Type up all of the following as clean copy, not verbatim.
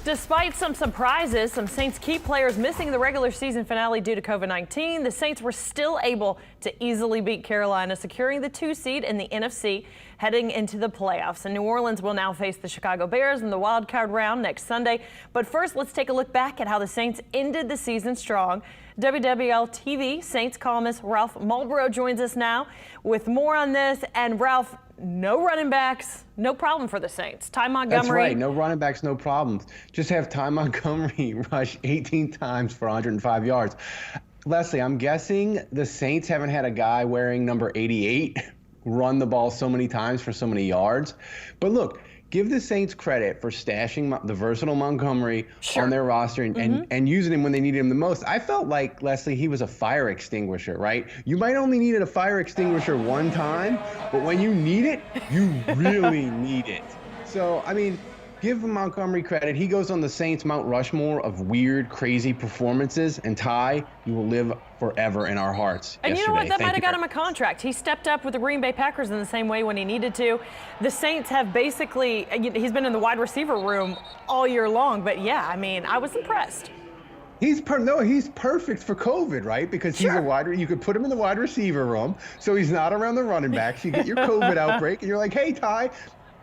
Despite some surprises, some Saints key players missing the regular season finale due to COVID-19, the Saints were still able to easily beat Carolina, securing the 2 seed in the NFC heading into the playoffs. And New Orleans will now face the Chicago Bears in the wild card round next Sunday. But first, let's take a look back at how the Saints ended the season strong. WWL-TV Saints columnist Ralph Marlborough joins us now with more on this. And Ralph, no running backs, no problem for the Saints. Ty Montgomery. That's right. No running backs, no problems. Just have Ty Montgomery rush 18 times for 105 yards. Leslie, I'm guessing the Saints haven't had a guy wearing number 88 run the ball so many times for so many yards. But look, give the Saints credit for stashing the versatile Montgomery on their roster and using him when they needed him the most. I felt like, Leslie, he was a fire extinguisher, right? You might only needed a fire extinguisher one time, but when you need it, you really need it. So, I mean, give Montgomery credit. He goes on the Saints Mount Rushmore of weird, crazy performances. And Ty, you will live forever in our hearts. And you know what? That might have got him a contract. He stepped up with the Green Bay Packers in the same way when he needed to. The Saints have basically, he's been in the wide receiver room all year long. But yeah, I mean, I was impressed. He's perfect for COVID, right? Because he's a you could put him in the wide receiver room, so he's not around the running backs. You get your COVID outbreak, and you're like, hey, Ty,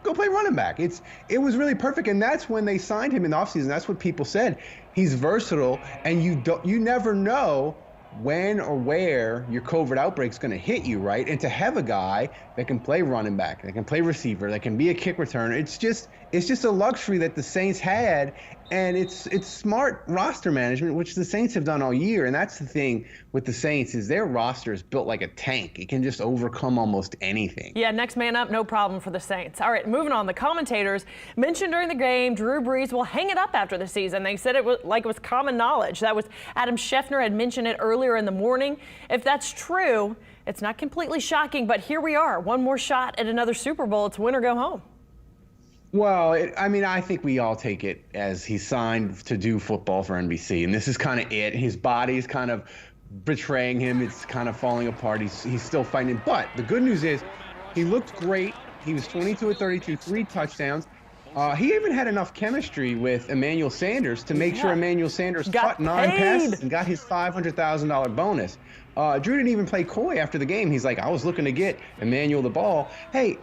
go play running back. It was really perfect, and that's when they signed him in the offseason. That's what people said. He's versatile, and you never know when or where your COVID outbreak's going to hit you, right? And to have a guy that can play running back, that can play receiver, that can be a kick returner, it's just a luxury that the Saints had, and it's smart roster management, which the Saints have done all year. And that's the thing with the Saints is their roster is built like a tank. It can just overcome almost anything. Yeah, next man up, no problem for the Saints. All right, moving on. The commentators mentioned during the game Drew Brees will hang it up after the season. They said it was like it was common knowledge. That was Adam Schefter had mentioned it earlier in the morning. If that's true, it's not completely shocking, but here we are. One more shot at another Super Bowl. It's win or go home. Well, I mean, I think we all take it as he signed to do football for NBC, and this is kind of it. His body's kind of betraying him. It's kind of falling apart. He's still fighting. But the good news is he looked great. He was 22 of 32, 3 touchdowns. He even had enough chemistry with Emmanuel Sanders to make sure Emmanuel Sanders caught 9 passes and got his $500,000 bonus. Drew didn't even play coy after the game. He's like, I was looking to get Emmanuel the ball. Hey,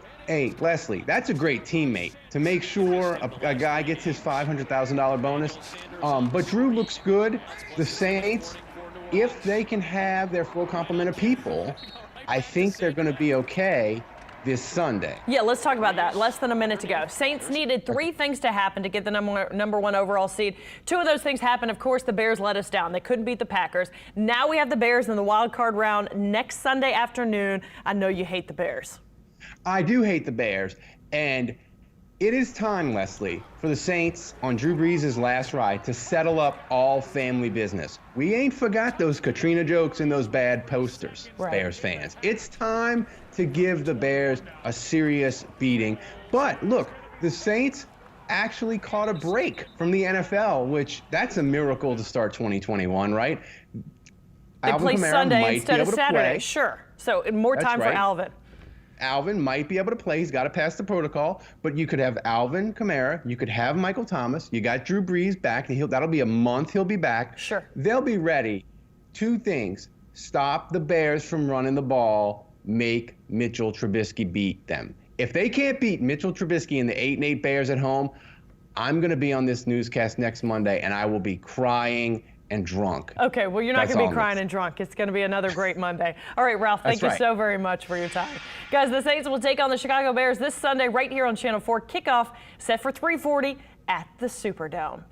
Leslie, that's a great teammate to make sure a guy gets his $500,000 bonus. But Drew looks good. The Saints, if they can have their full complement of people, I think they're going to be okay this Sunday. Yeah, let's talk about that. Less than a minute to go. Saints needed 3 things to happen to get the number 1 overall seed. 2 of those things happened. Of course, the Bears let us down. They couldn't beat the Packers. Now we have the Bears in the wild card round next Sunday afternoon. I know you hate the Bears. I do hate the Bears, and it is time, Leslie, for the Saints on Drew Brees' last ride to settle up all family business. We ain't forgot those Katrina jokes and those bad posters, Bears fans. It's time to give the Bears a serious beating. But look, the Saints actually caught a break from the NFL, which that's a miracle to start 2021, right? They play Sunday instead of Saturday, sure. So more time for Alvin. Alvin might be able to play. He's got to pass the protocol. But you could have Alvin Kamara. You could have Michael Thomas. You got Drew Brees back. That'll be a month. He'll be back. Sure. They'll be ready. 2 things. Stop the Bears from running the ball. Make Mitchell Trubisky beat them. If they can't beat Mitchell Trubisky and the 8-8 Bears at home, I'm going to be on this newscast next Monday, and I will be crying and drunk. Okay, well, you're not going to be crying and drunk. It's going to be another great Monday. All right, Ralph, thank you so very much for your time. Guys, the Saints will take on the Chicago Bears this Sunday right here on Channel 4. Kickoff set for 3:40 at the Superdome.